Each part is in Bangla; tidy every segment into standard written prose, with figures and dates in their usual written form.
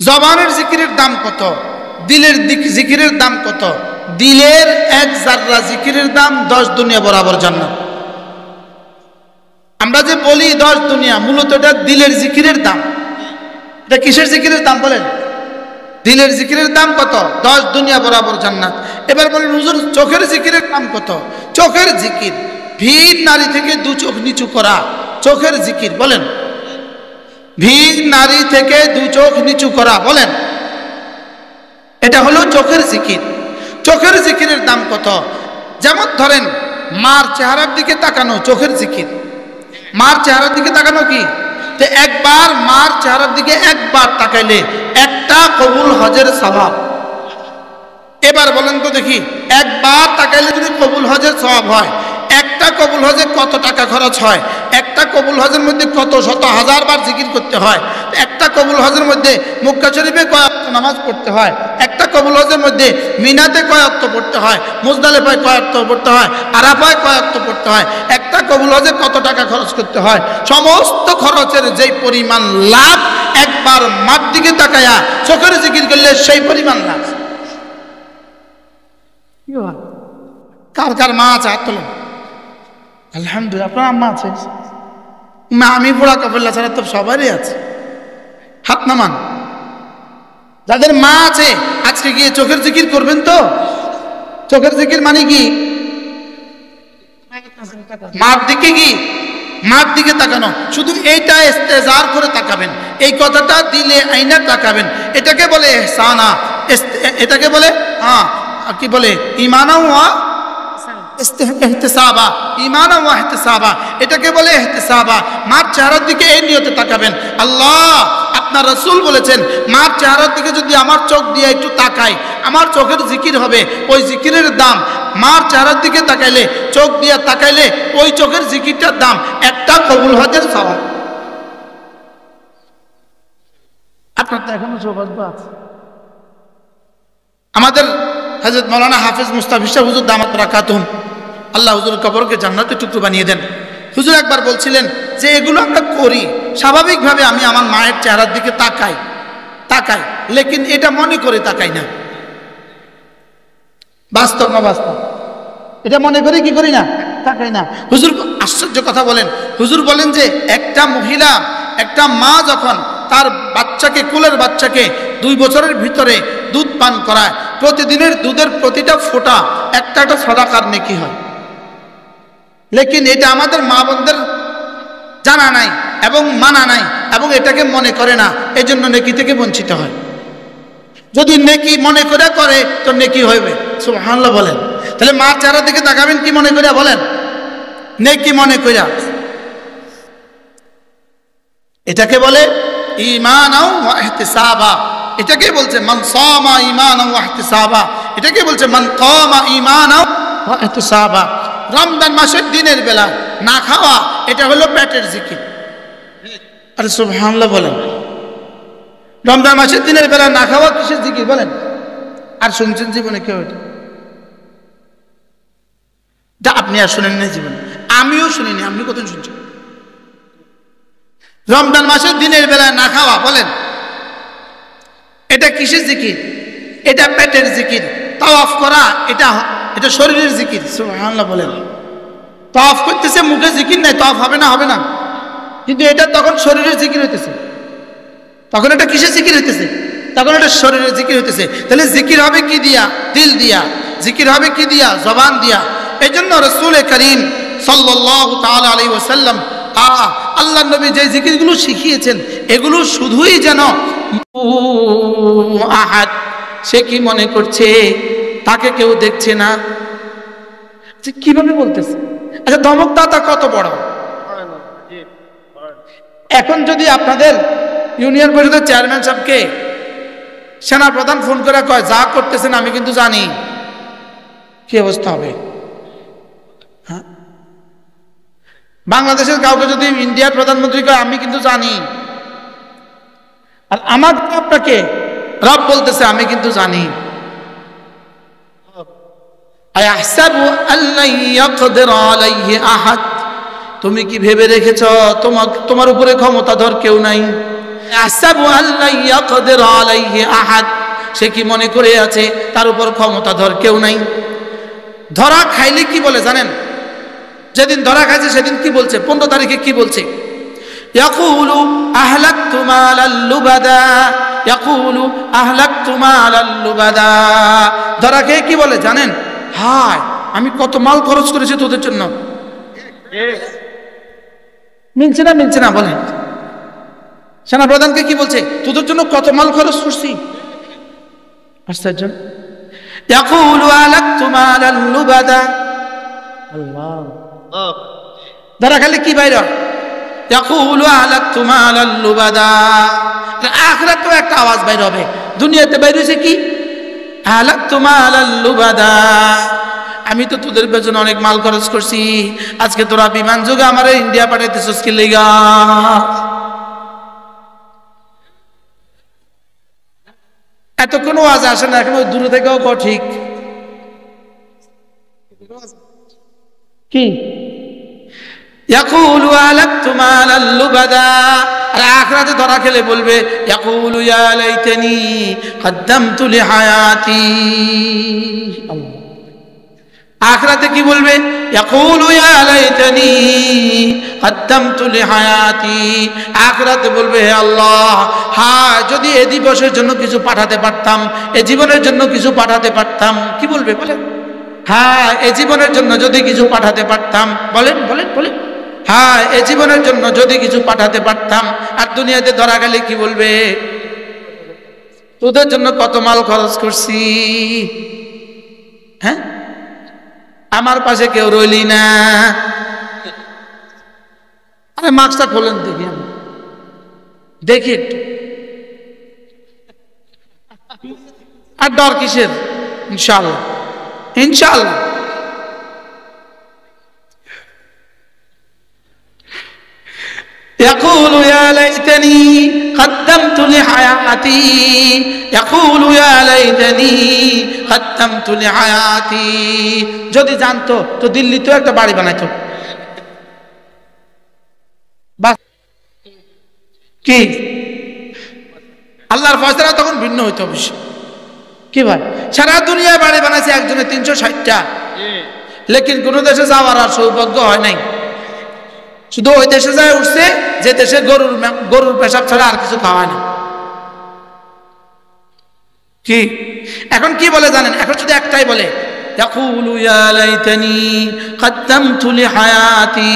জবানের জিকিরের দাম কত, দিলের জিকিরের দাম কত? দিলের এক জাররা জিকিরের দাম 10 দুনিয়া বরাবর জান্নাত। আমরা যে বলি 10 দুনিয়া, মূলত এটা দিলের জিকিরের দাম। এটা কিসের জিকিরের দাম বলেন? দিলের জিকিরের দাম কত? 10 দুনিয়া বরাবর জান্নাত। এবার বলেন হুজুর চোখের জিকিরের দাম কত? চোখের জিকির, ভিড় নারী থেকে 2 চোখ নিচু করা চোখের জিকির। বলেন, ভিড় নারী থেকে 2 চোখ নিচু করা, বলেন, এটা হলো চোখের জিকির। চোখের জিকিরের দাম কত? যেমন ধরেন মার চেহারার দিকে তাকানো চোখের জিকির। মার চেহারার দিকে তাকানো কি? তো একবার মার চেহারার দিকে একবার তাকাইলে একটা কবুল হজের সওয়াব। এবার বলেন তো দেখি, একবার তাকাইলে যদি কবুল হজের সওয়াব হয়, একটা কবুল হজে কত টাকা খরচ হয়? একটা কবুল হজের মধ্যে কত শত হাজার বার জিকির করতে হয়? একটা কবুল হজের মধ্যে মক্কা শরীফে কয়েক নামাজ পড়তে হয়? একটা কবুল হজের মধ্যে মিনাতে কয়েক পড়তে হয়? মুজদালিফায় কয়েক পড়তে হয়? আরাফায় কয়েক পড়তে হয়? একটা কবুল হজে কত টাকা খরচ করতে হয়? সমস্ত খরচের যেই পরিমাণ লাভ, একবার মার দিকে তাকায়া চোখের জিকির করলে সেই পরিমাণ লাভ। কার কার মা আছে হাত তোলেন। আলহামদুলিল্লাহ, আপনার আম্মা আছে? না, আমি পোড়া কাপড়লা ছাড়া তো সবারই আছে, হাত নামান। যাদের মা আছে আজকে গিয়ে চোখের জিকির করবেন তো? চোখের জিকির মানে কি? মার দিকে কি? মার দিকে তাকানো। শুধু এইটা ইস্তেজার করে তাকাবেন, এই কথাটা দিলে আইনা তাকাবেন। এটাকে বলে ইহসানা, এটাকে বলে কি বলে? ঈমানা ওয়া ইহতিসাবা, ঈমানা ওয়া ইহতিসাবা, এটাকে বলে ইহতিসাবা। মার চেহারার দিকে এই নিয়তে তাকাবেন। আল্লাহ, আপনার রাসূল বলেছেন মার চেহারার দিকে যদি আমার চোখ দিয়ে একটু তাকাই, আমার চোখের জিকির হবে। ওই জিকিরের দাম, মার চেহারার দিকে তাকাইলে, চোখ দিয়ে তাকাইলে ওই চোখের জিকিরটার দাম একটা কবুল হজের সওয়াব। আপনার তো এখনো সৌভাগ্য আছে। আমাদের হযরত মাওলানা হাফেজ মুস্তাফিজ সাহেব হুজুর দামাত বারাকাতুহুম, আল্লাহ হুজুর কবরকে জান্নাতের টুকরো বানিয়ে দেন। হুজুর একবার বলছিলেন যে এগুলো আমরা করি স্বাভাবিকভাবে, আমি আমার মায়ের চেহারার দিকে তাকাই, লেকিন এটা মনে করে তাকাই না। বাস্তব না বাস্তব? এটা মনে করে কি করি না? তাকাই না। হুজুর আশ্চর্য কথা বলেন। হুজুর বলেন যে একটা মহিলা, একটা মা যখন তার বাচ্চাকে, কোলের বাচ্চাকে 2 বছরের ভিতরে দুধ পান করায়, প্রতিদিনের দুধের প্রতিটা ফোঁটা একটা সাদাকার নেকি হয়। লেকিন এটা আমাদের মা বোনদের জানা নাই এবং মানা নাই এবং এটাকে মনে করে না, এই জন্য নেকি থেকে বঞ্চিত হয়। যদি নেকি মনে করে করে তো নেকি হইবে। সুবহানাল্লাহ বলেন। তাহলে মার চেহারা দিকে তাকাবেন কি মনে করিয়া? বলেন, নেকি মনে করিয়া। এটাকে বলে ঈমানাও ওয়া ইহতিসাবা। এটাকে বলছে মান সামা ঈমানাও ওয়া ইহতিসাবা। এটাকে বলছে মান কামা ঈমানাও ওয়া ইহতিসাবা। রমজান মাসের দিনের বেলা না খাওয়া, এটা হলো পেটের জিকির। আরে সুবহানাল্লাহ বলেন। রমজান মাসের দিনের বেলা না খাওয়া কিসের জিকির বলেন? আর শুনছেন জীবনে কেউ? এটা আপনি আর শুনেন না জীবনে, আমিও শুনিনি। আপনি কত শুনছেন? রমজান মাসের দিনের বেলায় না খাওয়া, বলেন এটা কিসের জিকির? এটা পেটের জিকির। তাওয়াফ করা, এটা শরীরের জিকির। সুবহানাল্লাহ বলেন। তাওয়াফ করতেছে, মুখে জিকির নাই, তাওয়াফ হবে না, হবে না। কিন্তু এটা তখন শরীরের জিকির হইতেছে। তখন এটা কিসের জিকির হইতেছে? তখন এটা শরীরের জিকির হইতেছে। তাহলে জিকির হবে কি দিয়া? দিল দিয়া। জিকির হবে কি দিয়া? জবান দিয়া। এই জন্য রাসূল করিম সাল্লাল্লাহু তাআলা আলাইহি ওয়াসাল্লাম, আল্লাহ নবী যে জিকিরগুলো শিখিয়েছেন, এগুলো শুধুই যেন আহাদ, সে কি মনে করছে তাকে কেউ দেখছে না, যে কিভাবে বলতেছে। আচ্ছা, ধমকদাতা কত বড়? এখন যদি আপনাদের ইউনিয়ন পরিষদের চেয়ারম্যান সাহেবকে সেনাপ্রধান ফোন করে কয় যা করতেছেন আমি কিন্তু জানি, কি অবস্থা হবে? হ্যাঁ, বাংলাদেশের কাউকে যদি ইন্ডিয়ার প্রধানমন্ত্রী কয় আমি কিন্তু জানি, আর আমার আপনাকে রব বলতেছে আমি কিন্তু জানি, আয়াহসাবু আল্লা ইয়াকদির আলাইহি আহাদ, তুমি কি ভেবে রেখেছ তোমার উপরে ক্ষমতাধর কেউ নাই? আহসাবু আল্লা ইয়াকদির আলাইহি আহাদ, সে কি মনে করে আছে তার উপর ক্ষমতাধর কেউ নাই। ধরা খাইলে কি বলে জানেন? যেদিন ধরা খাইছে সেদিন কি বলছে? 15 তারিখে কি বলছে? ইয়াকুলু আহলাকতু মালাল লুবাদা, ইয়াকুলু আহলাকতু মালাল লুবাদা। ধরা খেয়ে কি বলে জানেন? হায় আমি কত মাল খরচ করেছি তোদের জন্য। মিলছে না বলেন? সেনা প্রধানকে কি বলছে? তোদের জন্য কত মাল খরচ করছি। আশ্চর্য। ইয়াকুলু আহলাকতু মালাল লুবাদা। আল্লাহ, ধরা খেলে কি বাইরে? ইয়াকুলু আহলাকতু মালাল লুবাদা। আখিরাতে একটা আওয়াজ বাইর হবে, দুনিয়াতে বাইর হইছে কি? আহলাকতু মালাল লুবাদা, আমি তো তোদের পেছনে অনেক মাল খরচ করছি, আজকে তোরা বিমান যোগে আমারে ইন্ডিয়া পাঠাইতেছিস কি লাগা? এত কোনো আওয়াজ আসে না, এখন ওই দূরে থেকেও কও ঠিক কি? ইয়াকুলু আহলাকতু মালাল লুবাদা। আর আখিরাতে ধরা খেলে বলবে ইয়াকুলু ইয়া লাইতানি কদ্দামতু লিহায়াতি। আখিরাতে কি বলবে? ইয়াকুলু ইয়া লাইতানি কদ্দামতু লিহায়াতি। আখিরাতে বলবে হে আল্লাহ, হ্যাঁ যদি এই দিবসের জন্য কিছু পাঠাতে পারতাম, এই জীবনের জন্য কিছু পাঠাতে পারতাম। কি বলবে বলেন? হ্যাঁ এই জীবনের জন্য যদি কিছু পাঠাতে পারতাম। বলেন বলেন বলেন, হ্যাঁ এই জীবনের জন্য যদি কিছু পাঠাতে পারতাম। আর দুনিয়াতে ধরা গেলে কি বলবে? তোদের জন্য কত মাল খরচ করছি, হ্যাঁ আমার পাশে কেউ রইলি না। আরে মাস্কটা খোলেন দেখি, আমি দেখি একটু। আর ডর কিসের? ইনশাআল্লাহ ইনশাআল্লাহ। يقول يا ليتني قدمت لحياتي، يقول يا ليتني قدمت لحياتي। যদি জানতো তো দিল্লিতে একটা বাড়ি বানাইতো। বাস কি আল্লাহর ফয়সালা তখন ভিন্ন হইতো অবশ্য। কি ভাই, সারা দুনিয়ায় বাড়ি বানাইছে একজনে 360টা, লেকিন কোন দেশে যাওয়ার আর সৌভাগ্য হয় নাই। শুধু ওই দেশে যায় উঠছে যে দেশে গরুর পেশাব ছাড়া আর কিছু খাওয়ায় না। কি এখন কি বলে জানেন? এখন শুধু একটাই বলে ইয়াকুলু ইয়া লাইতানি কদ্দামতু লিহায়াতি।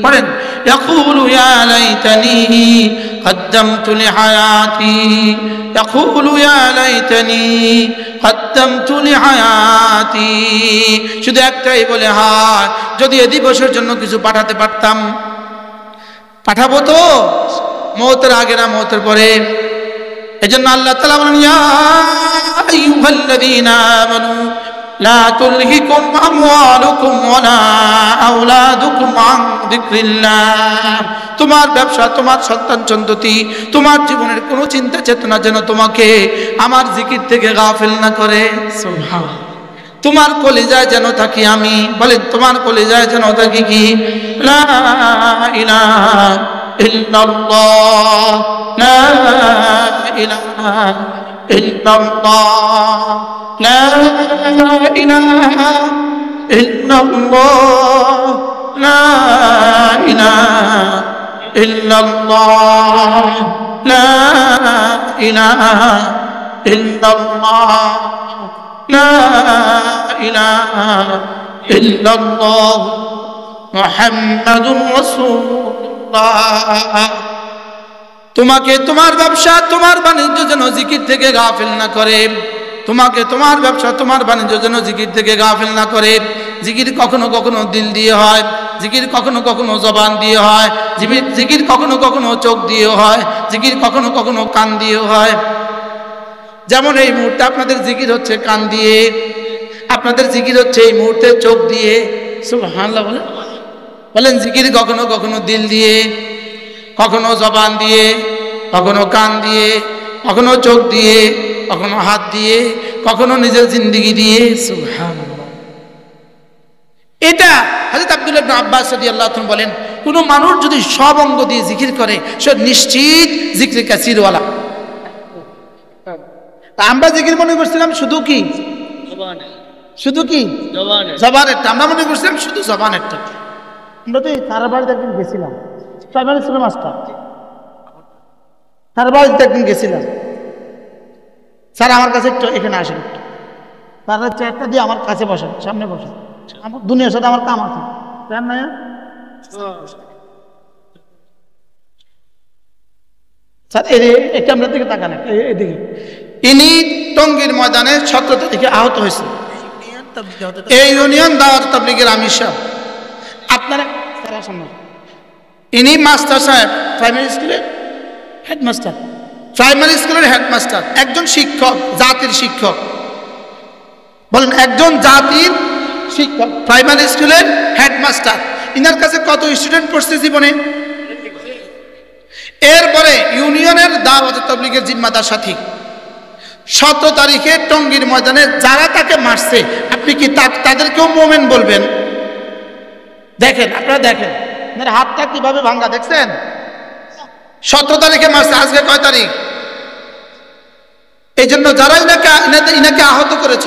পড়েন ইয়াকুলু ইয়া লাইতানি কদ্দামতু লিহায়াতি, ইয়াকুলু ইয়া লাইতানি কদ্দামতু লিহায়াতি। শুধু একটাই বলে হায় যদি এই দিবসের জন্য কিছু পাঠাতে পারতাম। পাঠাবো তো মওতের আগে না মওতের পরে। এজন্য আল্লাহ তাআলা বলেন ইয়া আইয়ুহাল্লাযীনা আমানু লা তুলহিকুম আমওয়ালুকুম ওয়ালা আওলাদুকুম আন যিকরিল্লাহ। তোমার ব্যবসা, তোমার সন্তান সন্ততি, তোমার জীবনের কোনো চিন্তা চেতনা যেন তোমাকে আমার জিকির থেকে গাফিল না করে। সুবহানাল্লাহ। তোমার কলিজায় যেন থাকি আমি। বলেন তোমার কলিজায় যেন থাকি কি? লা ইলাহা ইল্লাল্লাহ, লা ইলাহা ইল্লাল্লাহ, লা ইলাহা ইল্লাল্লাহ, লা ইলাহা ইল্লাল্লাহ, লা ইলাহা ইল্লাল্লাহ, লা ইলাহা ইল্লাল্লাহ মুহাম্মাদুর রাসূলুল্লাহ। তোমাকে তোমার ব্যবসা, তোমার বাণিজ্য যেন জিকির থেকে গাফিল না করে। তোমাকে তোমার ব্যবসা, তোমার বাণিজ্য যেন জিকির থেকে গাফিল না করে। জিকির কখনো কখনো দিল দিয়ে হয়, জিকির কখনো কখনো জবান দিয়ে হয়, জিকির কখনো কখনো চোখ দিয়ে হয়, জিকির কখনো কখনো কান দিয়ে হয়। যেমন এই মুহূর্তে আপনাদের জিকির হচ্ছে কান দিয়ে, আপনাদের জিকির হচ্ছে এই মুহূর্তে চোখ দিয়ে। সুবহানাল্লাহ বলেন। বলেন জিকির কখনো কখনো দিল দিয়ে, কখনো জবান দিয়ে, কখনো কান দিয়ে, কখনো চোখ দিয়ে, কখনো হাত দিয়ে, কখনো নিজের জিন্দেগি দিয়ে। সুবহানাল্লাহ। এটা হযরত আব্দুল্লাহ ইবনে আব্বাস রাদিয়াল্লাহু আনহু বলেন কোনো মানুষ যদি সব অঙ্গ দিয়ে জিকির করে সে নিশ্চিত জিকির কাসিরওয়ালা। আমরা জিকির মনে করছিলাম শুধু কি শুধু কি জবানেরটা, আমরা মনে করছিলাম শুধু জবানেরটা। আমরা তো তার বাড়িতে একদিন গেছিলাম, প্রাইমারি স্কুলের মাস্টার, তার বাড়িতে একদিন গেছিলাম। স্যার আমার কাছে একটু এখানে আসেন, একটু তার চেয়ারটা দিয়ে আমার কাছে বসেন, সামনে বসেন, আমার দুনিয়ার সাথে আমার কাম আছে। স্যার এটা আমরা দিকে তাকান, এদিকে। ইনি টঙ্গীর ময়দানে 17 তারিখে আহত হয়েছে। এই ইউনিয়ন দাওয়াত তাবলীগের আমির সাহেব, আপনারা ইনি মাস্টার সাহেব, প্রাইমারি স্কুলের হেডমাস্টার, প্রাইমারি স্কুলের হেডমাস্টার, একজন শিক্ষক, জাতির শিক্ষক। বলেন, একজন জাতির শিক্ষক, প্রাইমারি স্কুলের হেডমাস্টার। ইনার কাছে কত স্টুডেন্ট পড়ছে জীবনে? এরপরে ইউনিয়নের দাওয়াত তাবলীগের জিম্মাদার সাথী 17 তারিখে টঙ্গীর ময়দানে যারা তাকে মারছে, আপনি কি তাদেরকেও মোমেন বলবেন? দেখেন, আপনারা দেখেন হাতটা কিভাবে ভাঙ্গা, দেখছেন? 17 তারিখে মারছে, আজকে কয় তারিখ? এই জন্য যারা ইনাকে আহত করেছ,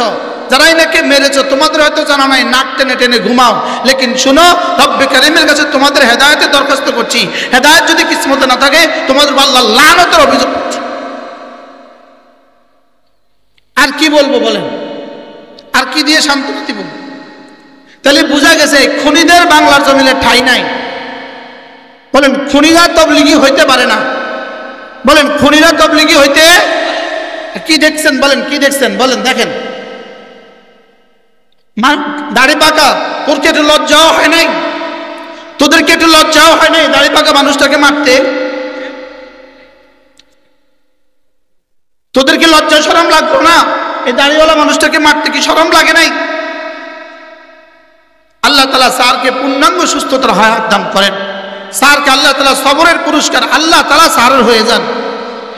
যারা ইনাকে মেরেছ, তোমাদের হয়তো জানা নাই, নাক টেনে টেনে ঘুমাও। লেকিন শুনো, রব্বে কারীমের কাছে তোমাদের হেদায়েতের দরখাস্ত করছি। হেদায়েত যদি কিসমতে না থাকে, তোমাদের আল্লাহ লানতের অভিযোগ। আর কি বলবো বলেন? আর কি দিয়ে সান্ত্বনা দিব? তাহলে বোঝা গেছে খুনিদের বাংলার জমিনে ঠাঁই নাই। বলেন, খুনিরা তবলিগি হইতে পারে না। বলেন, খুনিরা তবলিগি হইতে কি দেখছেন? বলেন, কি দেখছেন? বলেন, দেখেন দাড়ি পাকা, তোর কি একটু লজ্জাও হয় নাই? তোদের কি একটু লজ্জাও হয় নাই দাড়ি পাকা মানুষটাকে মারতে? তোদের কি লজ্জা শরম লাগলো না? এই দাড়িওয়ালা মানুষটাকে মারতে কি শরম লাগে নাই? আল্লাহ তাআলা স্যারকে পূর্ণাঙ্গ সুস্থতার হায়াত দান করেন। স্যারকে আল্লাহ তাআলা সবরের পুরস্কার আল্লাহ তাআলা স্যারের হয়ে যান।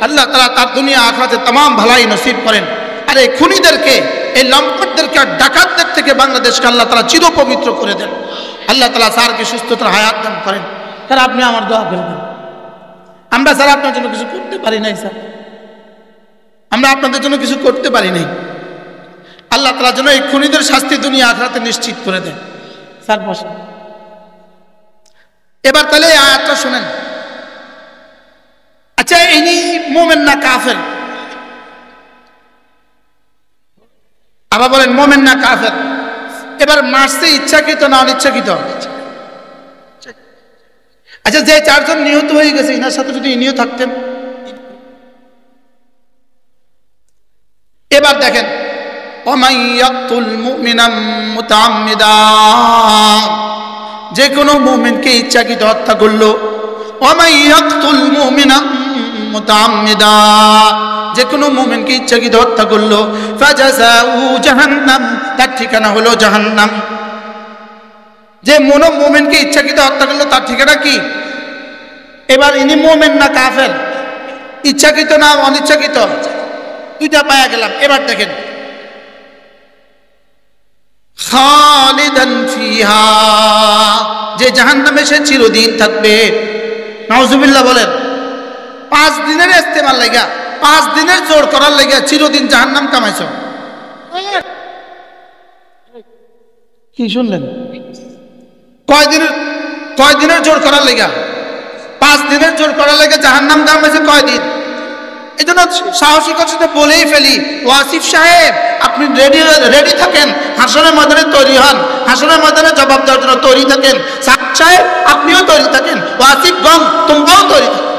আল্লাহ তাআলা তার দুনিয়া আখিরাতে तमाम ভালাই নসিব করেন। আর এই খুনিদেরকে, এই লম্পটদেরকে, ডাকাতদের থেকে বাংলাদেশকে আল্লাহ তাআলা চিরপবিত্র করে দেন। আল্লাহ তাআলা স্যারকে সুস্থতার হায়াত দান করেন। স্যার, আপনি আমার দোয়া করবেন। আমরা স্যার আপনার জন্য কিছু করতে পারি নাই। স্যার, আমরা আপনাদের জন্য কিছু করতে পারি নাই। আল্লাহ তাআলা যেন এই খুনিদের শাস্তি দুনিয়া আখিরাতে নিশ্চিত করে দেন। স্যার বসেন। এবার তাহলে এই আয়াতটা শুনেন। আচ্ছা, ইনি মুমিন না কাফের? আবার বলেন, মুমিন না কাফের? এবার মারছে ইচ্ছাকৃত না অনিচ্ছাকৃত? আচ্ছা, যে 4 জন নিহত হয়ে গেছে, ইনার সাথে যদি ইনিও থাকতেন? এবার দেখেন, ওয়ামান ইয়াকতুল মুমিনা মুতাআম্মিদা, যে কোনো মুমিনকে ইচ্ছাকৃত হত্যা করলো। ওয়ামান ইয়াকতুল মুমিনা মুতাআম্মিদা, যে কোনো মুমিনকে ইচ্ছাকৃত হত্যা করলো, ফাজাযাউ জাহান্নাম, তার ঠিকানা হলো জাহান্নাম। যে মুমিনকে ইচ্ছাকৃত হত্যা করলো তার ঠিকানা কি? এবার ইনি মুমিন না কাফের? ইচ্ছাকৃত না অনিচ্ছাকৃত? দুইটা পায়া গেলাম। এবার দেখেন, খালিদান ফিহা, যে জাহান্নামে সে চিরদিন থাকবে। নাউজুবিল্লাহ বলেন। 5 দিনের ইস্তেমাল লাগা, 5 দিনের জোর করার লাগা চিরদিন জাহান্নাম কামাইছো। কি শুনলেন? কয় দিনের জোর করার লাগা? 5 দিনের জোর করার লাগা জাহান্নাম কামাইছে কয় দিন? এই জন্য সাহসিকতার সাথে বলেই ফেলি, ওয়াসিফ সাহেব আপনি রেডি থাকেন, হাসরের ময়দানে তৈরি হন, হাসরের ময়দানে জবাব দেওয়ার জন্য তৈরি থাকেন। সাহেব আপনিও তৈরি থাকেন, ওয়াসিফ গং তোমরাও তৈরি থাকেন।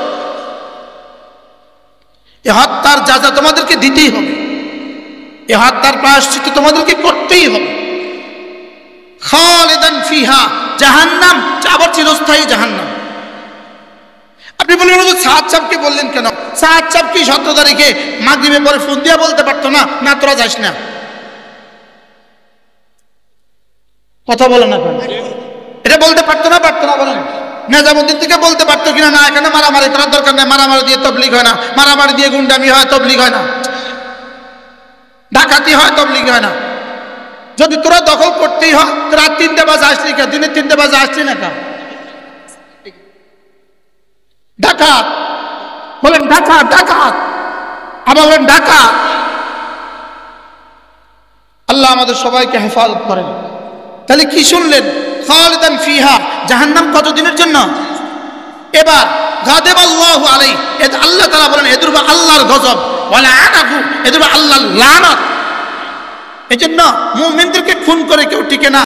এ হত্যার যাজা তোমাদেরকে দিতেই হবে, এ হত্যার প্রায়শ্চিত্ত তোমাদেরকে করতেই হবে। খালিদান ফিহা, জাহান্নাম আবার চিরস্থায়ী জাহান্নাম। আপনি বললেন সাদ সাহেবকে বললেন কেন? সাদ সাহেব কি 17 তারিখে মাগরিবের পরে ফোন দিয়ে বলতে পারতো না, না তোরা যাস না? কথা বলেন না, এটা বলতে পারতো না? পারতো না? বলেন। নিজামুদ্দিন থেকে বলতে পারতো কিনা, না এখানে মারামারি করার দরকার নেই, মারামারি দিয়ে তবলিগ হয় না, মারামারি দিয়ে গুন্ডামি হয়, তবলিগ হয় না, ডাকাতি হয়, তবলিগ হয় না। যদি তোরা দখল করতেই হয়, রাত 3টে বাজে আসলি কে? দিনের 3টে বাজে আসলি না কা? ডাকাত, বলেন ডাকাত, ডাকাত, আবার বলেন ডাকাত। আল্লাহ আমাদের সবাইকে হেফাজত করেন। তাহলে কি শুনলেন? খালিদান ফিহা, জাহান্নাম কতদিনের জন্য? এবার গাদাবাল্লাহু আলাইহি, এটা আল্লাহ তাআলা বলেন এদের উপর আল্লাহর গজব, ওয়ালা আনাহু, এদের উপর আল্লাহর লানত। এজন্য মুমিনদেরকে খুন করে কেউ টিকে না।